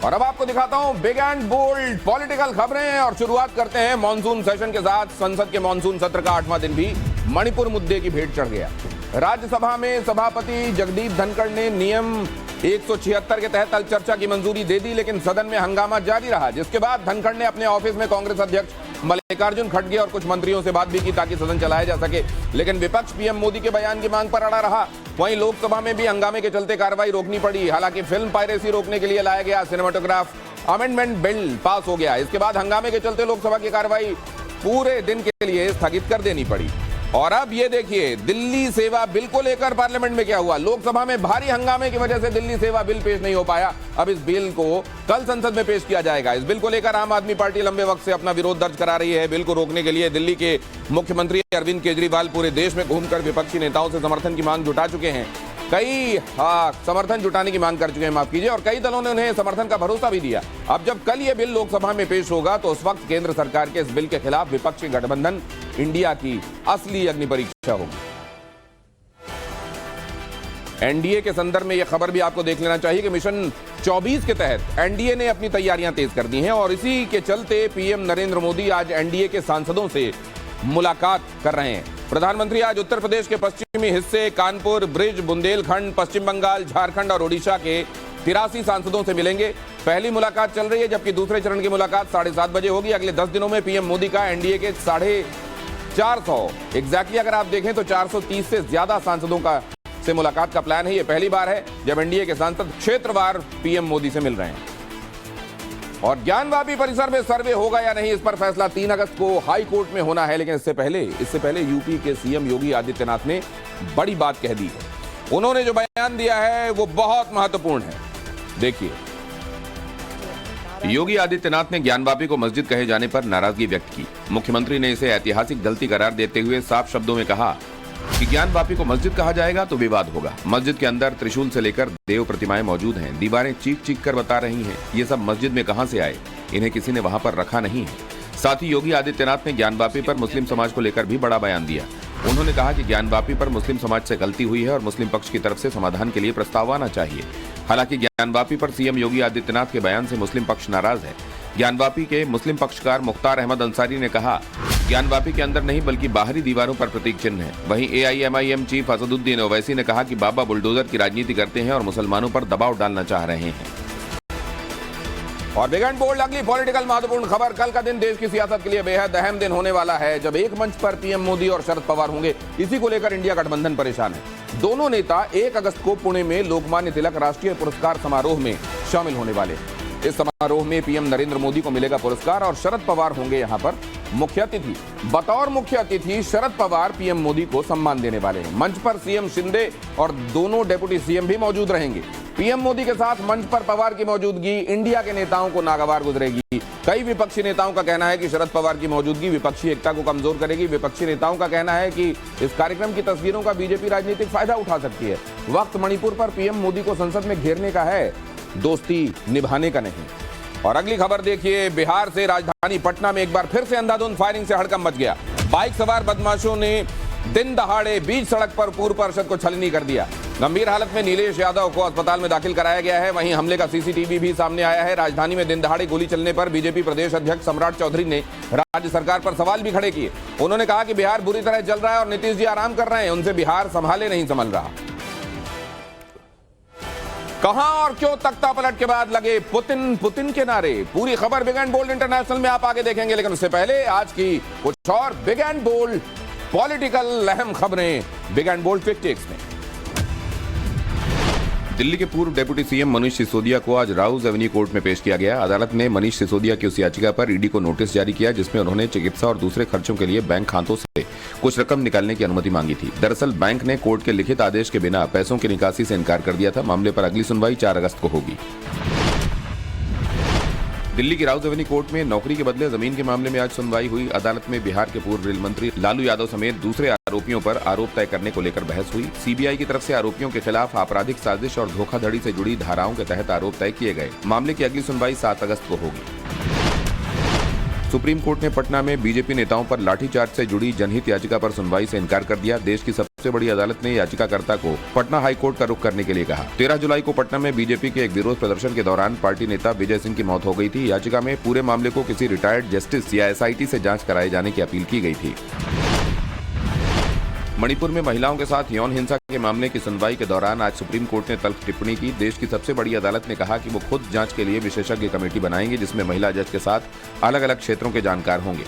और अब आपको दिखाता हूं बिग एंड बोल्ड पॉलिटिकल खबरें और शुरुआत करते हैं मॉनसून सेशन के साथ। संसद के मॉनसून सत्र का 8वां दिन भी मणिपुर मुद्दे की भेंट चढ़ गया। राज्यसभा में सभापति जगदीप धनखड़ ने नियम 176 के तहत चर्चा की मंजूरी दे दी, लेकिन सदन में हंगामा जारी रहा, जिसके बाद धनखड़ ने अपने ऑफिस में कांग्रेस अध्यक्ष मल्लिकार्जुन खड़गे और कुछ मंत्रियों से बात भी की ताकि सदन चलाया जा सके, लेकिन विपक्ष पीएम मोदी के बयान की मांग पर अड़ा रहा। वहीं लोकसभा में भी हंगामे के चलते कार्रवाई रोकनी पड़ी। हालांकि फिल्म पायरेसी रोकने के लिए लाया गया सिनेमाटोग्राफ अमेंडमेंट बिल पास हो गया। इसके बाद हंगामे के चलते लोकसभा की कार्रवाई पूरे दिन के लिए स्थगित कर देनी पड़ी। और अब ये देखिए, दिल्ली सेवा बिल को लेकर पार्लियामेंट में क्या हुआ। लोकसभा में भारी हंगामे की वजह से दिल्ली सेवा बिल पेश नहीं हो पाया। अब इस बिल को कल संसद में पेश किया जाएगा। इस बिल को लेकर आम आदमी पार्टी लंबे वक्त से अपना विरोध दर्ज करा रही है। बिल को रोकने के लिए दिल्ली के मुख्यमंत्री अरविंद केजरीवाल पूरे देश में घूमकर विपक्षी नेताओं से समर्थन की मांग जुटा चुके हैं। समर्थन जुटाने की मांग कर चुके हैं, माफ कीजिए, और कई दलों ने उन्हें समर्थन का भरोसा भी दिया। अब जब कल ये बिल लोकसभा में पेश होगा तो उस वक्त केंद्र सरकार के इस बिल के खिलाफ विपक्षी गठबंधन इंडिया की असली अग्नि परीक्षा होगी। एनडीए के संदर्भ में यह खबर भी आपको देख लेना चाहिए कि मिशन 24 के तहत एनडीए ने अपनी तैयारियां तेज कर दी हैं और इसी के चलते पीएम नरेंद्र मोदी आज एनडीए के सांसदों से मुलाकात कर रहे हैं। प्रधानमंत्री आज उत्तर प्रदेश के पश्चिमी हिस्से कानपुर, ब्रिज, बुंदेलखंड, पश्चिम बंगाल, झारखंड और ओडिशा के 83 सांसदों से मिलेंगे। पहली मुलाकात चल रही है, जबकि दूसरे चरण की मुलाकात 7:30 बजे होगी। अगले 10 दिनों में पीएम मोदी का एनडीए के 450 एग्जैक्टली अगर आप देखें तो 430 से ज्यादा सांसदों का से मुलाकात का प्लान है। यह पहली बार है जब एनडीए के सांसद क्षेत्रवार पीएम मोदी से मिल रहे हैं। और ज्ञानवापी परिसर में सर्वे होगा या नहीं, इस पर फैसला 3 अगस्त को हाई कोर्ट में होना है। लेकिन इससे पहले यूपी के सीएम योगी आदित्यनाथ ने बड़ी बात कह दी है। उन्होंने जो बयान दिया है वो बहुत महत्वपूर्ण है। देखिए, योगी आदित्यनाथ ने ज्ञानवापी को मस्जिद कहे जाने पर नाराजगी व्यक्त की। मुख्यमंत्री ने इसे ऐतिहासिक गलती करार देते हुए साफ शब्दों में कहा कि ज्ञानवापी को मस्जिद कहा जाएगा तो विवाद होगा। मस्जिद के अंदर त्रिशूल से लेकर देव प्रतिमाएं मौजूद हैं। दीवारें चीख चीख कर बता रही हैं, ये सब मस्जिद में कहां से आए, इन्हें किसी ने वहां पर रखा नहीं है। साथ ही योगी आदित्यनाथ ने ज्ञानवापी पर मुस्लिम समाज को लेकर भी बड़ा बयान दिया। उन्होंने कहा कि ज्ञानवापी पर मुस्लिम समाज से गलती हुई है और मुस्लिम पक्ष की तरफ से समाधान के लिए प्रस्ताव आना चाहिए। हालांकि ज्ञानवापी पर सीएम योगी आदित्यनाथ के बयान से मुस्लिम पक्ष नाराज है। ज्ञानवापी के मुस्लिम पक्षकार मुख्तार अहमद अंसारी ने कहा, ज्ञानवापी के अंदर नहीं बल्कि बाहरी दीवारों पर प्रतीक चिन्ह है। वहीं एआईएमआईएम चीफ असदुद्दीन ओवैसी ने कहा कि बाबा बुलडोजर की राजनीति करते हैं और मुसलमानों पर दबाव डालना चाह रहे हैं। और बिग एंड बोल्ड अगली पॉलिटिकल महत्वपूर्ण खबर। कल का दिन देश की सियासत के लिए बेहद अहम दिन होने वाला है, जब एक मंच पर पीएम मोदी और शरद पवार होंगे। इसी को लेकर इंडिया गठबंधन परेशान है। दोनों नेता 1 अगस्त को पुणे में लोकमान्य तिलक राष्ट्रीय पुरस्कार समारोह में शामिल होने वाले हैं। इस समारोह में पीएम नरेंद्र मोदी को मिलेगा पुरस्कार और शरद पवार होंगे यहां पर मुख्य अतिथि। बतौर मुख्य अतिथि शरद पवार पीएम मोदी को सम्मान देने वाले हैं। मंच पर सीएम शिंदे और दोनों डेप्यूटी सीएम भी मौजूद रहेंगे। पीएम मोदी के साथ मंच पर पवार की मौजूदगी इंडिया के नेताओं को नागवार गुजरेगी। कई विपक्षी नेताओं का कहना है कि शरद पवार की मौजूदगी विपक्षी एकता को कमजोर करेगी। विपक्षी नेताओं का कहना है कि इस कार्यक्रम की तस्वीरों का बीजेपी राजनीतिक फायदा उठा सकती है। वक्त मणिपुर पर पीएम मोदी को संसद में घेरने का है, दोस्ती निभाने का नहीं। और अगली खबर देखिए, बिहार से राजधानी पटना में एक बार फिर से अंधाधुंध फायरिंग से हड़कंप मच गया। बाइक सवार बदमाशों ने दिन दहाड़े बीच सड़क पर पूर्व पार्षद को छलनी कर दिया। गंभीर हालत में नीलेश यादव को अस्पताल में दाखिल कराया गया है। वहीं हमले का सीसीटीवी भी सामने आया है। राजधानी में दिन दहाड़े गोली चलने पर बीजेपी प्रदेश अध्यक्ष सम्राट चौधरी ने राज्य सरकार पर सवाल भी खड़े किए। उन्होंने कहा कि बिहार बुरी तरह जल रहा है और नीतीश जी आराम कर रहे हैं, उनसे बिहार संभाले नहीं संभल रहा। कहां और क्यों तख्ता पलट के बाद लगे पुतिन के नारे, पूरी खबर बिग एंड बोल्ड इंटरनेशनल में आप आगे देखेंगे। लेकिन उससे पहले आज की कुछ और बिग एंड बोल्ड पॉलिटिकल अहम खबरें big and bold quick takes में। दिल्ली के पूर्व डेप्यूटी सीएम मनीष सिसोदिया को आज राउज एवेन्यू कोर्ट में पेश किया गया। अदालत ने मनीष सिसोदिया की उस याचिका पर ईडी को नोटिस जारी किया जिसमें उन्होंने चिकित्सा और दूसरे खर्चों के लिए बैंक खातों से कुछ रकम निकालने की अनुमति मांगी थी। दरअसल बैंक ने कोर्ट के लिखित आदेश के बिना पैसों की निकासी से इनकार कर दिया था। मामले पर अगली सुनवाई 4 अगस्त को होगी। दिल्ली की राउज एवेन्यू कोर्ट में नौकरी के बदले जमीन के मामले में आज सुनवाई हुई। अदालत में बिहार के पूर्व रेल मंत्री लालू यादव समेत दूसरे आरोपियों पर आरोप तय करने को लेकर बहस हुई। सीबीआई की तरफ से आरोपियों के खिलाफ आपराधिक साजिश और धोखाधड़ी से जुड़ी धाराओं के तहत आरोप तय किए गए। मामले की अगली सुनवाई 7 अगस्त को होगी। सुप्रीम कोर्ट ने पटना में बीजेपी नेताओं पर लाठीचार्ज से जुड़ी जनहित याचिका पर सुनवाई से इनकार कर दिया। देश की सबसे बड़ी अदालत ने याचिकाकर्ता को पटना हाई कोर्ट का रुख करने के लिए कहा। 13 जुलाई को पटना में बीजेपी के एक विरोध प्रदर्शन के दौरान पार्टी नेता विजय सिंह की मौत हो गई थी। याचिका में पूरे मामले को किसी रिटायर्ड जस्टिस या SIT से जांच कराए जाने की अपील की गई थी। मणिपुर में महिलाओं के साथ यौन हिंसा के मामले की सुनवाई के दौरान आज सुप्रीम कोर्ट ने तल्ख टिप्पणी की। देश की सबसे बड़ी अदालत ने कहा कि वो खुद जांच के लिए विशेषज्ञ कमेटी बनाएंगे, जिसमें महिला जज के साथ अलग अलग क्षेत्रों के जानकार होंगे।